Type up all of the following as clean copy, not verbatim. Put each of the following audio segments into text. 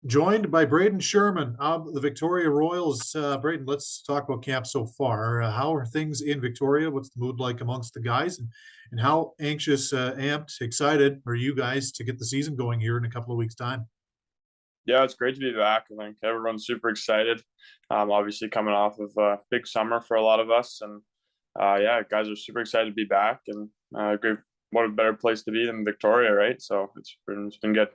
Joined by Brayden Schuurman of the Victoria Royals. Brayden, let's talk about camp so far. How are things in Victoria? What's the mood like amongst the guys? And how anxious, amped, excited are you guys to get the season going here in a couple of weeks' time? Yeah, it's great to be back. I think everyone's super excited. Obviously, coming off of a big summer for a lot of us, and yeah, guys are super excited to be back. And great, what a better place to be than Victoria, right? So it's been good.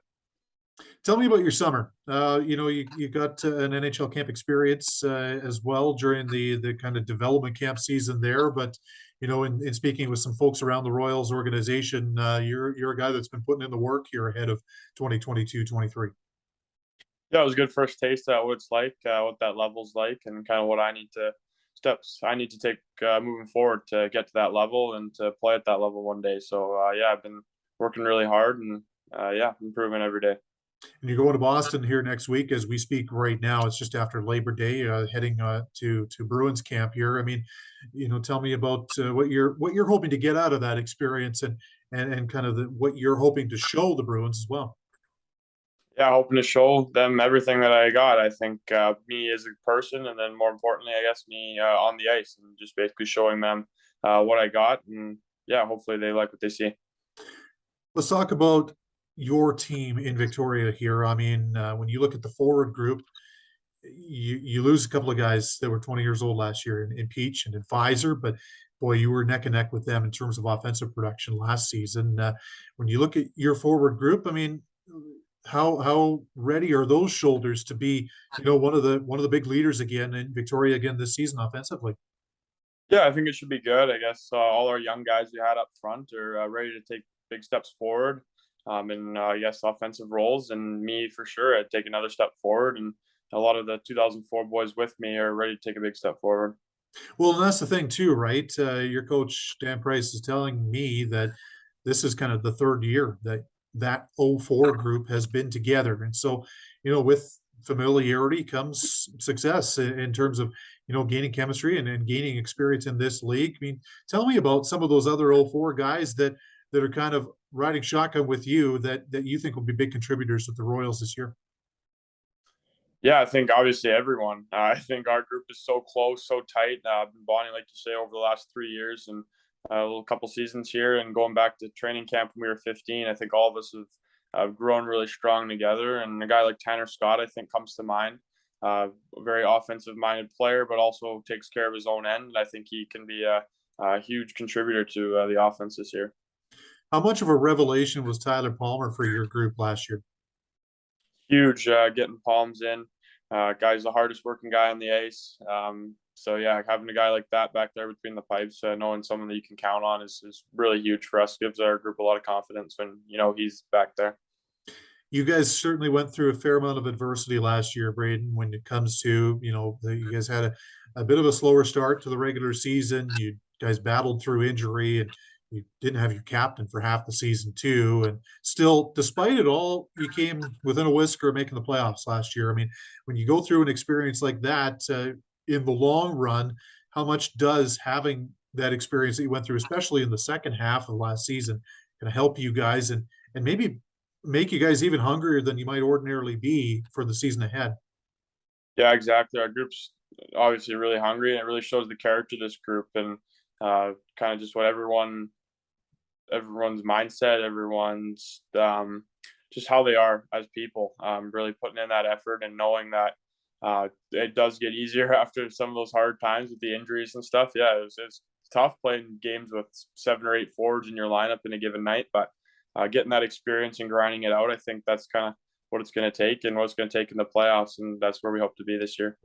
Tell me about your summer. You got an NHL Camp Experience as well during the kind of development camp season there. But in speaking with some folks around the Royals organization, you're a guy that's been putting in the work here ahead of 2022-23. Yeah, it was a good first taste of what it's like, what that level's like, and kind of what steps I need to take moving forward to get to that level and to play at that level one day. So yeah, I've been working really hard and yeah, improving every day. And you're going to Boston here next week as we speak right now. It's just after Labor Day, heading to Bruins camp here. I mean, tell me about what you're hoping to get out of that experience and kind of what you're hoping to show the Bruins as well. Yeah, hoping to show them everything that I got. I think me as a person, and then more importantly, I guess me on the ice, and just basically showing them what I got, and yeah, hopefully they like what they see. Let's talk about your team in Victoria here. I mean, when you look at the forward group, you lose a couple of guys that were 20 years old last year in Peach and in Pfizer, but boy, you were neck and neck with them in terms of offensive production last season. When you look at your forward group, I mean, how ready are those shoulders to be, one of the big leaders again in Victoria again this season offensively? Yeah, I think it should be good. I guess all our young guys we had up front are ready to take big steps forward, in yes, offensive roles, and me for sure. I'd take another step forward, and a lot of the 2004 boys with me are ready to take a big step forward. Well, and that's the thing too, right? Your coach Dan Price is telling me that this is kind of the third year that '04 group has been together, and so with familiarity comes success in terms of gaining chemistry and gaining experience in this league. I mean, tell me about some of those other '04 guys that are kind of riding shotgun with you that you think will be big contributors with the Royals this year. Yeah, I think obviously everyone. I think our group is so close, so tight. I've been bonding, like you say, over the last 3 years and a little couple seasons here, and going back to training camp when we were 15. I think all of us have grown really strong together. And a guy like Tanner Scott, I think, comes to mind. A very offensive-minded player, but also takes care of his own end. I think he can be a huge contributor to the offense this year. How much of a revelation was Tyler Palmer for your group last year? Huge, getting palms in. Guy's the hardest working guy on the ice. So yeah, having a guy like that back there between the pipes, knowing someone that you can count on is really huge for us. Gives our group a lot of confidence when he's back there. You guys certainly went through a fair amount of adversity last year, Brayden, when it comes to, you guys had a bit of a slower start to the regular season. You guys battled through injury and you didn't have your captain for half the season too. And still, despite it all, you came within a whisker of making the playoffs last year. I mean, when you go through an experience like that, in the long run, how much does having that experience that you went through, especially in the second half of last season, can help you guys and maybe make you guys even hungrier than you might ordinarily be for the season ahead? Yeah, exactly. Our group's obviously really hungry, and it really shows the character of this group and kind of just what everyone's mindset, everyone's just how they are as people. Really putting in that effort and knowing that it does get easier after some of those hard times with the injuries and stuff. Yeah, it's tough playing games with 7 or 8 forwards in your lineup in a given night, but getting that experience and grinding it out, I think that's kind of what it's going to take and what it's going to take in the playoffs, and that's where we hope to be this year.